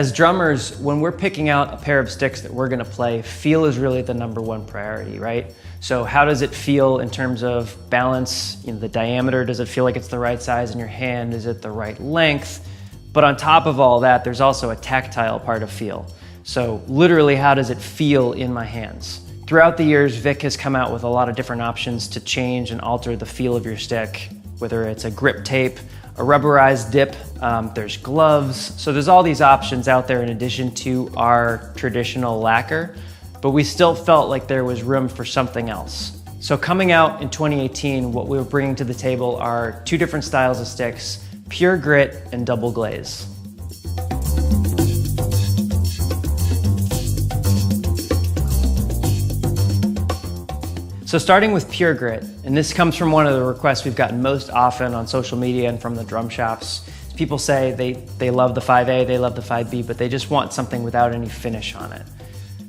As drummers, when we're picking out a pair of sticks that we're gonna play, feel is really the #1 priority, right? So how does it feel in terms of balance? The diameter, does it feel like it's the right size in your hand? Is it the right length? But on top of all that, there's also a tactile part of feel. So literally, how does it feel in my hands? Throughout the years, Vic has come out with a lot of different options to change and alter the feel of your stick, whether it's a grip tape, a rubberized dip, there's gloves. So there's all these options out there in addition to our traditional lacquer, but we still felt like there was room for something else. So coming out in 2018, what we were bringing to the table are 2 different styles of sticks, PureGrit and DoubleGlaze. So starting with PureGrit, and this comes from one of the requests we've gotten most often on social media and from the drum shops. People say they love the 5A, they love the 5B, but they just want something without any finish on it.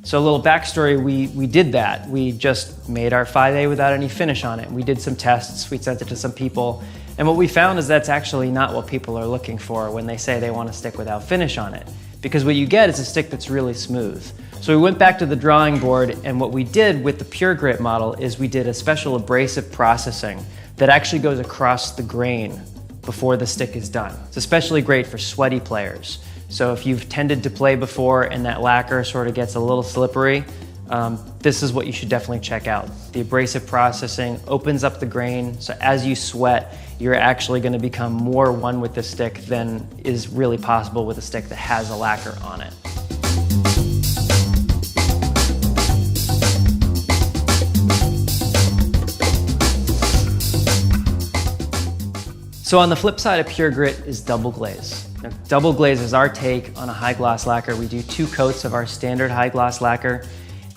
So a little backstory, we did that. We just made our 5A without any finish on it. We did some tests, we sent it to some people, and what we found is that's actually not what people are looking for when they say they want a stick without finish on it. Because what you get is a stick that's really smooth. So we went back to the drawing board, and what we did with the PureGrit model is we did a special abrasive processing that actually goes across the grain before the stick is done. It's especially great for sweaty players. So if you've tended to play before and that lacquer sort of gets a little slippery, this is what you should definitely check out. The abrasive processing opens up the grain, so as you sweat, you're actually going to become more one with the stick than is really possible with a stick that has a lacquer on it. So on the flip side of PureGrit is DoubleGlaze. Now, DoubleGlaze is our take on a high gloss lacquer. We do 2 coats of our standard high gloss lacquer.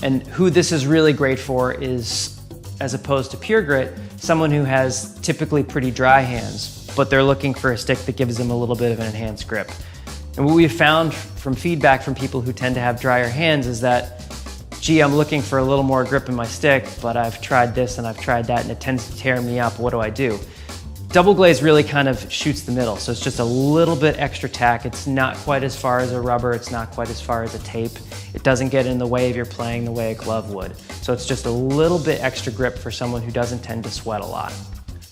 And who this is really great for is, as opposed to PureGrit, someone who has typically pretty dry hands, but they're looking for a stick that gives them a little bit of an enhanced grip. And what we've found from feedback from people who tend to have drier hands is that, gee, I'm looking for a little more grip in my stick, but I've tried this and I've tried that and it tends to tear me up. What do I do? DoubleGlaze really kind of shoots the middle, so it's just a little bit extra tack. It's not quite as far as a rubber, it's not quite as far as a tape. It doesn't get in the way of your playing the way a glove would. So it's just a little bit extra grip for someone who doesn't tend to sweat a lot.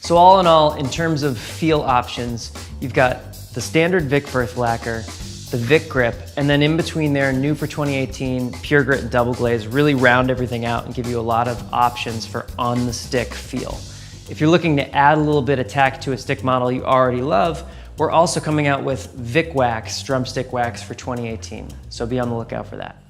So all in all, in terms of feel options, you've got the standard Vic Firth lacquer, the Vic grip, and then in between there, new for 2018, PureGrit and DoubleGlaze really round everything out and give you a lot of options for on the stick feel. If you're looking to add a little bit of tack to a stick model you already love, we're also coming out with Vic Wax, drumstick wax for 2018. So be on the lookout for that.